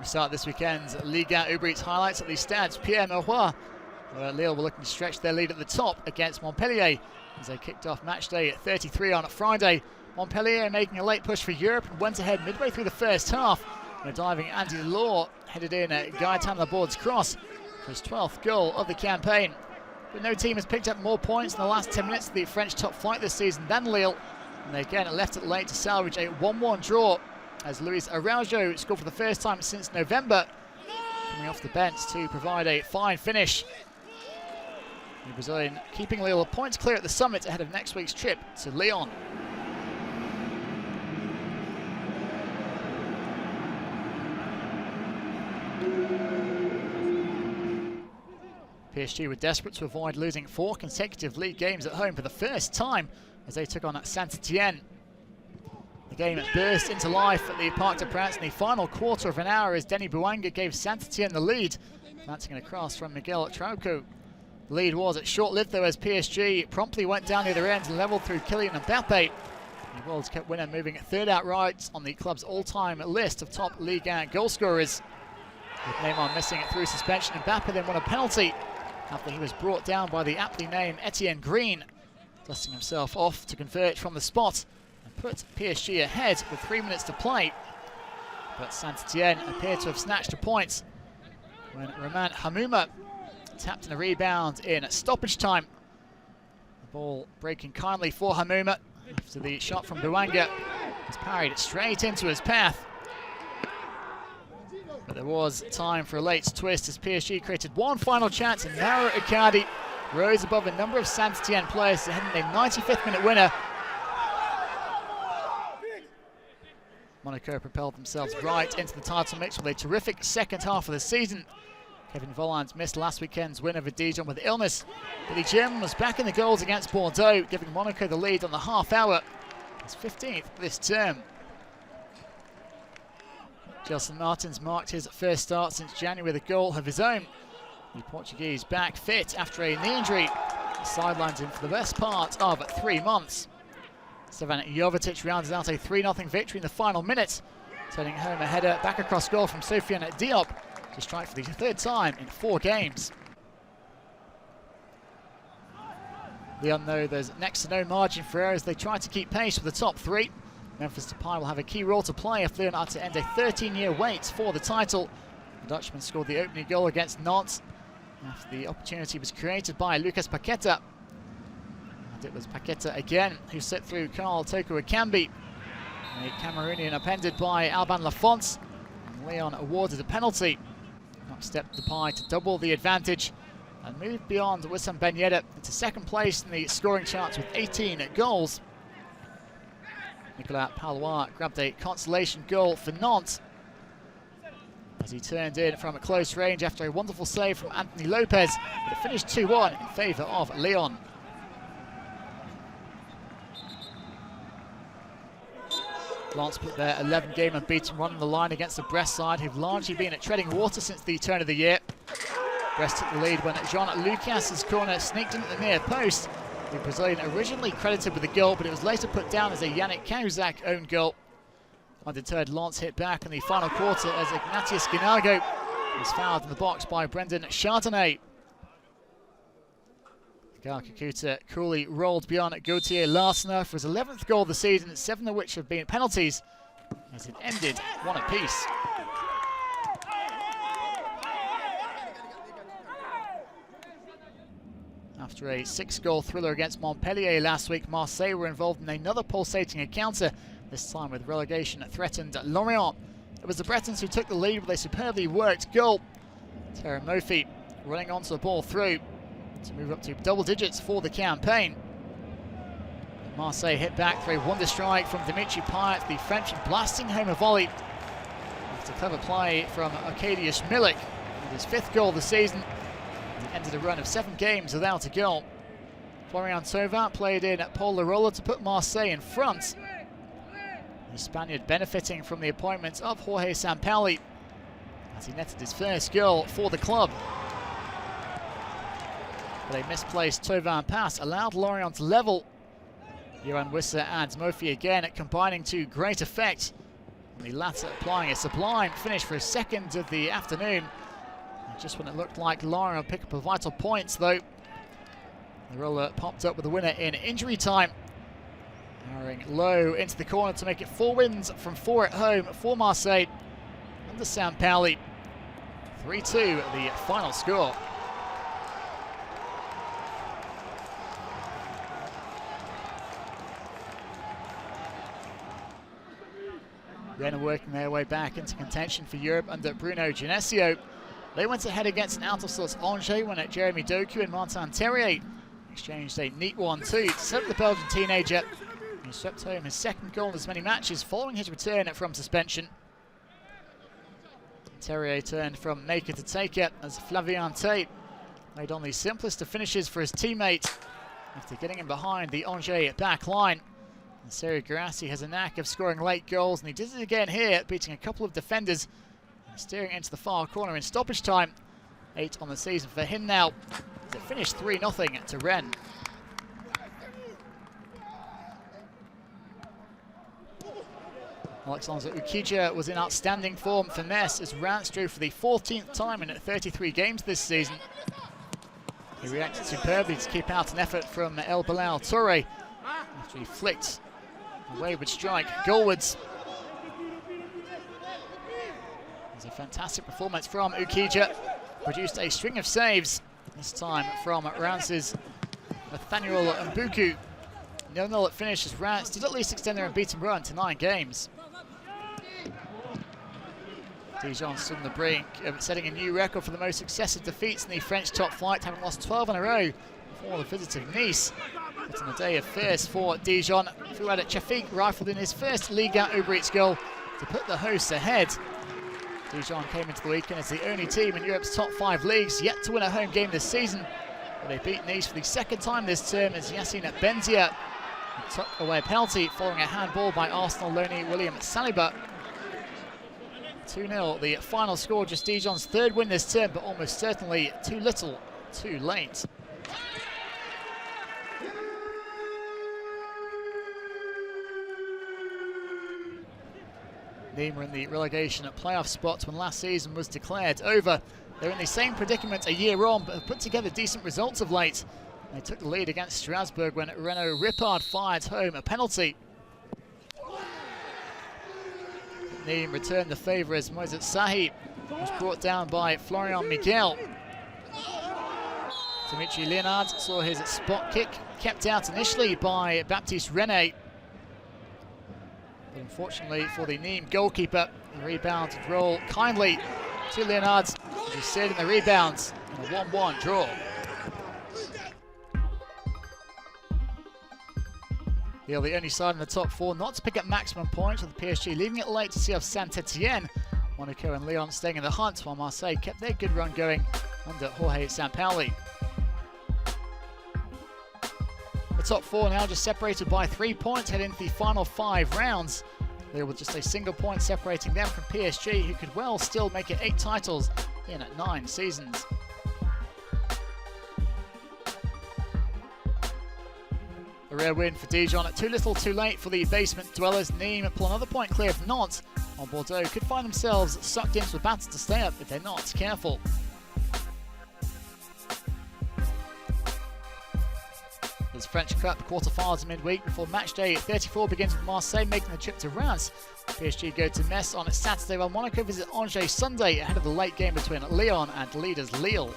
We start this weekend's Ligue Uber Eats highlights at the Stade Pierre Mauroy, where Lille were looking to stretch their lead at the top against Montpellier as they kicked off match day at 33 on Friday. Montpellier making a late push for Europe and went ahead midway through the first half when a diving Andy Law headed in at Gaëtan Laborde's cross for his 12th goal of the campaign. But no team has picked up more points in the last 10 minutes of the French top flight this season than Lille, and they again left it late to salvage a 1-1 draw as Luis Araujo scored for the first time since November, coming off the bench to provide a fine finish. The Brazilian keeping Lille points clear at the summit ahead of next week's trip to Lyon. PSG were desperate to avoid losing 4 consecutive league games at home for the first time as they took on SAINT-ÉTIENNE. The game burst into life at the Parc des Princes in the final quarter of an hour as Denis Bouanga gave Saint-Etienne the lead, glancing across from Miguel Trauco. The lead was short-lived though as PSG promptly went down the other end and levelled through Kylian Mbappe. The World Cup winner moving third outright on the club's all-time list of top Ligue 1 goal scorers. With Neymar missing it through suspension, Mbappe then won a penalty after he was brought down by the aptly named Etienne Green, dusting himself off to convert from the spot and put PSG ahead with 3 minutes to play. But Saint-Etienne appeared to have snatched a point when Romain Hamouma tapped in a rebound in stoppage time. The ball breaking kindly for Hamouma after the shot from Bouanga was parried straight into his path. But there was time for a late twist as PSG created one final chance and Mauro Icardi rose above a number of Saint-Etienne players to head in a 95th minute winner. Monaco propelled themselves right into the title mix with a terrific second half of the season. Kevin Volland missed last weekend's win over Dijon with illness, but the German was back in the goals against Bordeaux, giving Monaco the lead on the half hour. His 15th this term. Gelson Martins marked his first start since January with a goal of his own. The Portuguese back fit after a knee injury. Sidelined him for the best part of 3 months. Stevan Jovetic rounded out a 3-0 victory in the final minute, turning home a header back across goal from Sofiane Diop to strike for the 3rd time in 4 games. Lyon, though, there's next to no margin for error as they try to keep pace with the top 3. Memphis Depay will have a key role to play if Lyon are to end a 13-year wait for the title. The Dutchman scored the opening goal against Nantes after the opportunity was created by Lucas Paqueta. And it was Paqueta again who set through Karl Toko Ekambi. A Cameroonian appended by Alban Lafont. And Lyon awarded a penalty. Up-stepped Depay to double the advantage and moved beyond Wissam Ben Yedder into 2nd place in the scoring charts with 18 goals. Nicolas Palois grabbed a consolation goal for Nantes as he turned in from a close range after a wonderful save from Anthony Lopez, but it finished 2-1 in favour of Lyon. Lens put their 11-game unbeaten run on the line against the Brest side, who've largely been at treading water since the turn of the year. Brest took the lead when Jean Lucas's corner sneaked in at the near post. The Brazilian originally credited with the goal, but it was later put down as a Yannick Cahuzac own goal. Undeterred, Lens hit back in the final quarter as Ignatius Guinago was fouled in the box by Brendan Chardonnay. Gal Kakuta coolly rolled beyond Gauthier Larsener for his 11th goal of the season, 7 of which have been penalties, as it ended 1 apiece. After a 6-goal thriller against Montpellier last week, Marseille were involved in another pulsating encounter, this time with relegation threatened Lorient. It was the Bretons who took the lead with a superbly worked goal. Terra Mofi running onto the ball through to move up to double digits for the campaign. Marseille hit back for a wonder strike from Dimitri Payet, the French blasting home a volley after clever play from Arkadiusz Milik with his 5th goal of the season. He ended a run of 7 games without a goal. Florian Thauvin played in Paul Larola to put Marseille in front. The Spaniard benefiting from the appointment of Jorge Sampaoli as he netted his 1st goal for the club. But a misplaced Thauvin pass allowed Lorient to level. Johan Wissa and Mofi again combining to great effect And the latter applying a sublime finish for a second of the afternoon. And just when it looked like Lorient would pick up a vital point, though, the roller popped up with the winner in injury time. Firing low into the corner to make it 4 wins from 4 at home for Marseille under Saint-Pauli. 3-2 the final score. Rennes are working their way back into contention for Europe under Bruno Genesio. They went ahead against an out-of-sorts Angers when Jérémy Doku and Martin Terrier exchanged a neat 1-2 to set up the Belgian teenager. He swept home his second goal in as many matches following his return from suspension. Terrier turned from maker to taker as Flavien Tate made on the simplest of finishes for his teammate after getting him behind the Angers back line. And GUIRASSY has a knack of scoring late goals, and he did it again here, beating a couple of defenders and steering into the far corner in stoppage time. 8 on the season for him now to finish 3-0 to Rennes. Alexandre Ukija was in outstanding form for Metz as Reims drew for the 14th time in 33 games this season. He reacted superbly to keep out an effort from El Bilal Touré after he flicked a wayward strike goalwards. It was a fantastic performance from Ukija, produced a string of saves, this time from Reims' Nathaniel Mbuku. 0-0 at finish as Reims did at least extend their unbeaten run to 9 games. Dijon stood on the brink of setting a new record for the most successive defeats in the French top flight, having lost 12 in a row before the visit of Nice. But on a day of first for Dijon, Fouad CHAFIK rifled in his first Ligue Uber Eats goal to put the hosts ahead. Dijon came into the weekend as the only team in Europe's top 5 leagues yet to win a home game this season. But they beat Nice for the second time this term as Yacine Benzia took away a penalty following a handball by Arsenal loanee William Saliba. 2-0, the final score, just Dijon's 3rd win this term, but almost certainly too little, too late. Nîmes were in the relegation at playoff spots when last season was declared over. They're in the same predicament a year on, but have put together decent results of late. They took the lead against Strasbourg when Renaud Rippard fired home a penalty. Nîmes returned the favour as Moïse Sahi was brought down by Florian Miguel. Dimitri Leonard saw his spot kick kept out initially by Baptiste René. But unfortunately for the Nîmes goalkeeper, the rebound would roll kindly to Leonard, who stayed in the rebounds in a 1-1 draw. They're the only side in the top 4 not to pick up maximum points, with the PSG leaving it late to see off SAINT-ÉTIENNE. Monaco and Lyon staying in the hunt, while Marseille kept their good run going under Jorge Sampaoli. The top 4 now just separated by 3 points heading into the final 5 rounds. There was just a single point separating them from PSG, who could well still make it 8 titles in 9 seasons. A rare win for Dijon, too little too late for the basement dwellers. Nîmes pull another point clear of Nantes, while Bordeaux could find themselves sucked into a battle to stay up if they're not careful. There's French Cup quarter-finals midweek before match day 34 begins with Marseille making the trip to Reims. PSG go to Metz on Saturday, while Monaco visit Angers Sunday ahead of the late game between Lyon and leaders Lille.